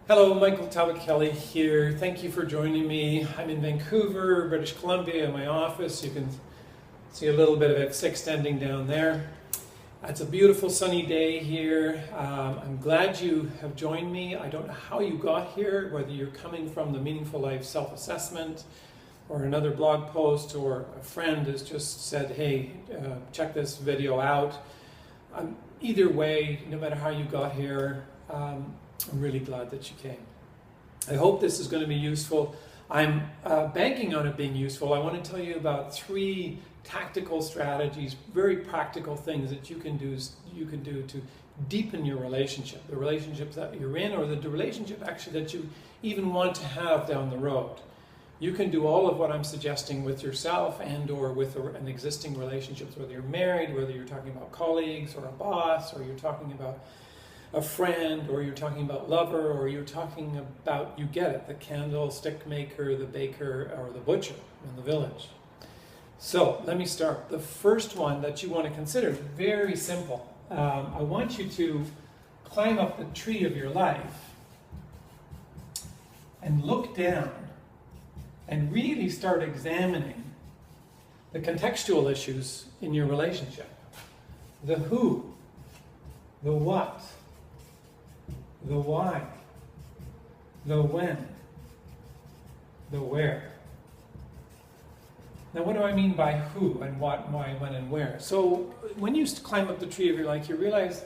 Hello, Michael Talbot-Kelly here. Thank you for joining me. I'm in Vancouver, British Columbia, in my office. You can see a little bit of it extending down there. It's a beautiful sunny day here. I'm glad you have joined me. I don't know how you got here, whether you're coming from the Meaningful Life self-assessment or another blog post, or a friend has just said, hey, check this video out. Either way, no matter how you got here, I'm really glad that you came. I hope this is going to be useful. I'm banking on it being useful. I want to tell you about 3 tactical strategies, very practical things that you can do to deepen your relationship, the relationships that you're in, or the relationship actually that you even want to have down the road. You can do all of what I'm suggesting with yourself and or with an existing relationships, whether you're married, whether you're talking about colleagues or a boss, or you're talking about a friend, or you're talking about lover, or you're talking about, you get it, the candlestick maker, the baker, or the butcher in the village. So let me start. The first one that you want to consider is very simple. I want you to climb up the tree of your life and look down and really start examining the contextual issues in your relationship. The who, the what, the why, the when, the where. Now, what do I mean by who and what, why, when, and where? So when you climb up the tree of your life, you realize,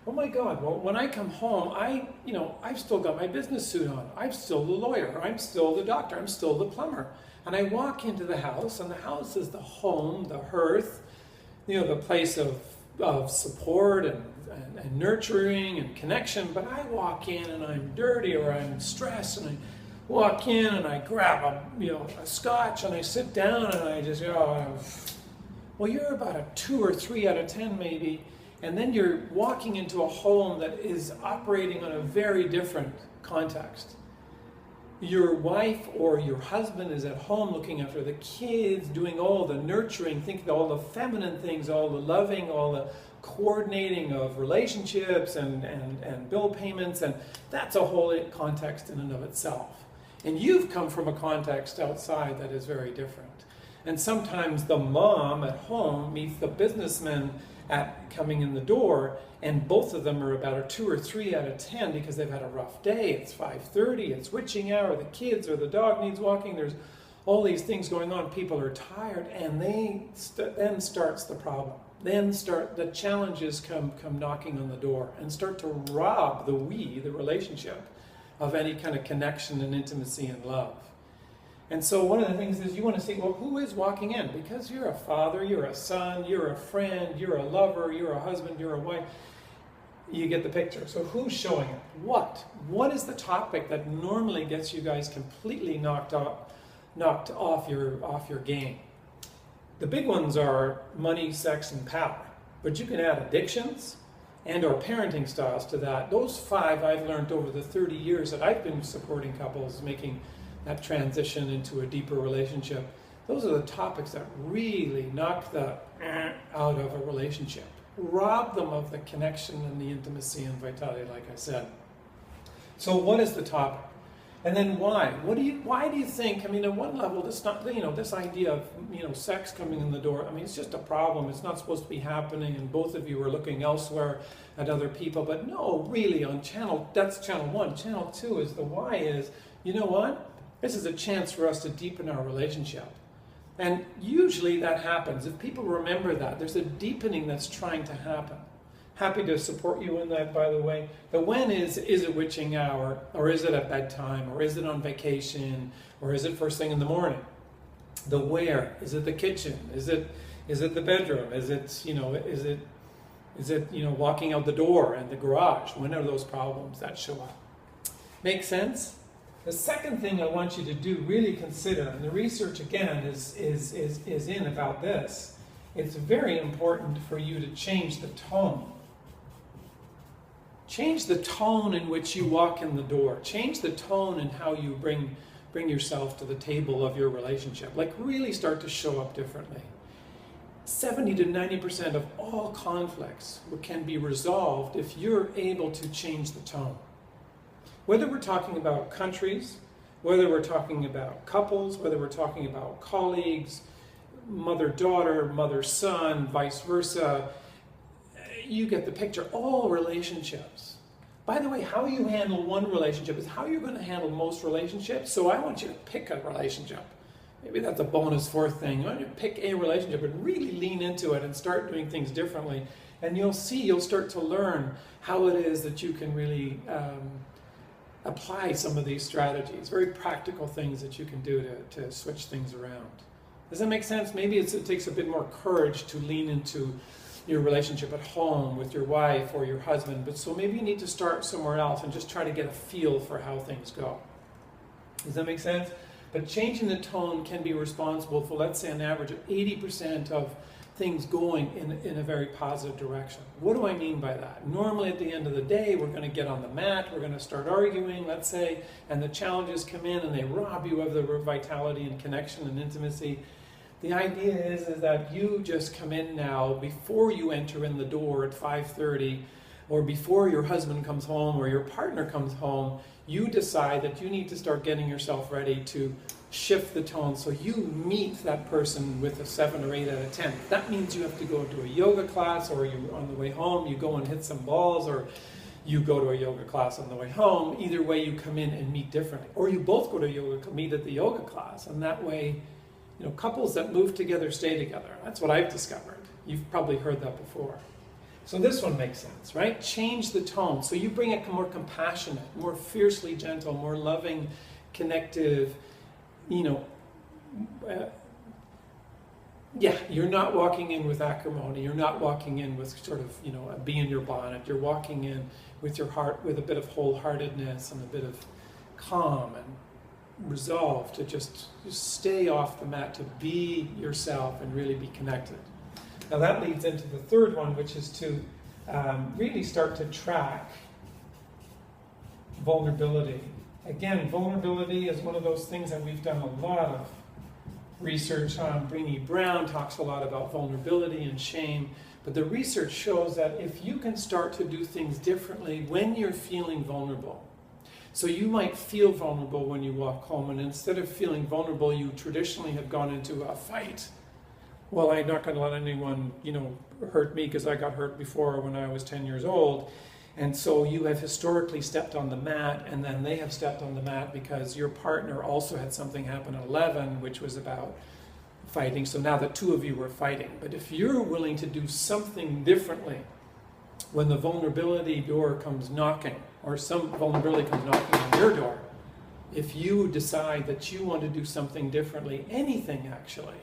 oh my God, well, when I come home, I've still got my business suit on. I'm still the lawyer. I'm still the doctor. I'm still the plumber. And I walk into the house, and the house is the home, the hearth, the place of support and nurturing and connection. But I walk in and I'm dirty, or I'm stressed, and I walk in and I grab a scotch and I sit down and I just well, you're about a 2 or 3 out of 10 maybe, and then you're walking into a home that is operating on a very different context. Your wife or your husband is at home looking after the kids, doing all the nurturing, thinking all the feminine things, all the loving, all the coordinating of relationships and bill payments, and that's a whole context in and of itself. And you've come from a context outside that is very different. And sometimes the mom at home meets the businessman coming in the door, and both of them are about a 2 or 3 out of 10 because they've had a rough day. It's 5:30, it's witching hour, the kids or the dog needs walking, there's all these things going on, people are tired, and then starts the problem. Then the challenges come knocking on the door and start to rob the relationship, of any kind of connection and intimacy and love. And so one of the things is you want to see, well, who is walking in? Because you're a father, you're a son, you're a friend, you're a lover, you're a husband, you're a wife. You get the picture. So who's showing up? What is the topic that normally gets you guys completely knocked off your game? The big ones are money, sex, and power. But you can add addictions and or parenting styles to that. Those 5 I've learned over the 30 years that I've been supporting couples making that transition into a deeper relationship. Those are the topics that really knock the out of a relationship. Rob them of the connection and the intimacy and vitality, like I said. So what is the topic? And then why? Why do you think, at one level, it's not, this idea of, sex coming in the door, it's just a problem. It's not supposed to be happening, and both of you are looking elsewhere at other people. But no, really, that's channel 1. Channel 2 is the why is, you know what? This is a chance for us to deepen our relationship. And usually that happens. If people remember that, there's a deepening that's trying to happen. Happy to support you in that, by the way. The when is it witching hour, or is it at bedtime, or is it on vacation, or is it first thing in the morning? The where, is it the kitchen? Is it the bedroom? Is it walking out the door and the garage? When are those problems that show up? Make sense? The second thing I want you to do, really consider, and the research again is in about this. It's very important for you to change the tone. Change the tone in which you walk in the door. Change the tone in how you bring yourself to the table of your relationship. Like, really start to show up differently. 70 to 90% of all conflicts can be resolved if you're able to change the tone. Whether we're talking about countries, whether we're talking about couples, whether we're talking about colleagues, mother-daughter, mother-son, vice versa, you get the picture. All relationships. By the way, how you handle one relationship is how you're going to handle most relationships. So I want you to pick a relationship. Maybe that's a bonus fourth thing. I want you to pick a relationship and really lean into it and start doing things differently. And you'll see, you'll start to learn how it is that you can really apply some of these strategies. Very practical things that you can do to switch things around. Does that make sense? Maybe it takes a bit more courage to lean into your relationship at home with your wife or your husband, but so maybe you need to start somewhere else and just try to get a feel for how things go. Does that make sense? But changing the tone can be responsible for, let's say, an average of 80% of things going in a very positive direction. What do I mean by that? Normally at the end of the day, we're going to get on the mat, we're going to start arguing, let's say, and the challenges come in and they rob you of the vitality and connection and intimacy. The idea is that you just come in now before you enter in the door at 5:30, or before your husband comes home or your partner comes home. You decide that you need to start getting yourself ready to shift the tone so you meet that person with a 7 or 8 out of 10. That means you have to go to a yoga class, or you on the way home you go and hit some balls, or you go to a yoga class on the way home. Either way, you come in and meet differently. Or you both go to yoga, meet at the yoga class, and that way, you know, couples that move together stay together. That's what I've discovered. You've probably heard that before. So this one makes sense, right? Change the tone. So you bring it more compassionate, more fiercely gentle, more loving, connective, you know, you're not walking in with acrimony. You're not walking in with sort of, you know, a bee in your bonnet. You're walking in with your heart, with a bit of wholeheartedness and a bit of calm and resolve to just stay off the mat, to be yourself and really be connected. Now that leads into the third one, which is to really start to track vulnerability. Again, vulnerability is one of those things that we've done a lot of research on. Brené Brown talks a lot about vulnerability and shame, but the research shows that if you can start to do things differently when you're feeling vulnerable. So you might feel vulnerable when you walk home, and instead of feeling vulnerable, you traditionally have gone into a fight. Well, I'm not going to let anyone, you know, hurt me because I got hurt before when I was 10 years old. And so you have historically stepped on the mat, and then they have stepped on the mat because your partner also had something happen at 11, which was about fighting. So now the two of you were fighting. But if you're willing to do something differently when the vulnerability door comes knocking, or some vulnerability comes knocking on your door, if you decide that you want to do something differently, anything actually,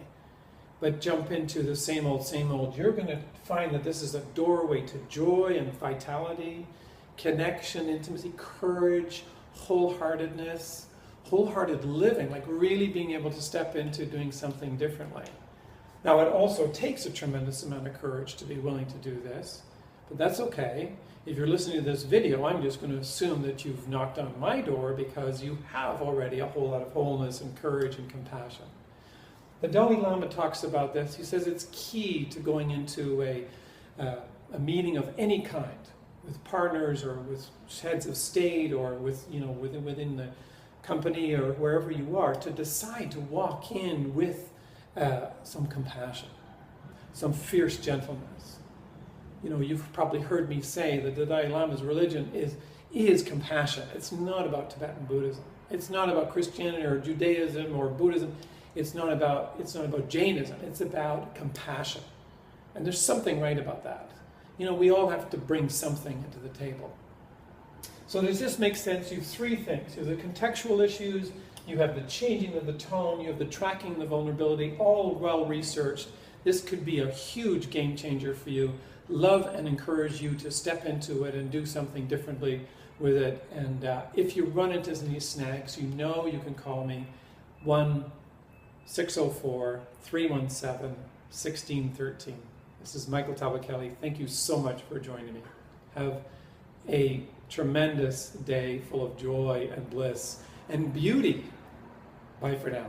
but jump into the same old, you're going to find that this is a doorway to joy and vitality, connection, intimacy, courage, wholeheartedness, wholehearted living, like really being able to step into doing something differently. Now, it also takes a tremendous amount of courage to be willing to do this, but that's okay. If you're listening to this video, I'm just going to assume that you've knocked on my door because you have already a whole lot of wholeness and courage and compassion. The Dalai Lama talks about this. He says it's key to going into a meeting of any kind, with partners or with heads of state or with, you know, within the company or wherever you are, to decide to walk in with some compassion, some fierce gentleness. You know, you've probably heard me say that the Dalai Lama's religion is compassion. It's not about Tibetan Buddhism. It's not about Christianity or Judaism or Buddhism. It's not about Jainism. It's about compassion. And there's something right about that. You know, we all have to bring something into the table. So does this make sense? You have three things. You have the contextual issues, you have the changing of the tone, you have the tracking the vulnerability, all well researched. This could be a huge game changer for you. Love and encourage you to step into it and do something differently with it. And if you run into any snags, you know you can call me 1-604-317-1613. This is Michael Talbot-Kelly. Thank you so much for joining me. Have a tremendous day full of joy and bliss and beauty. Bye for now.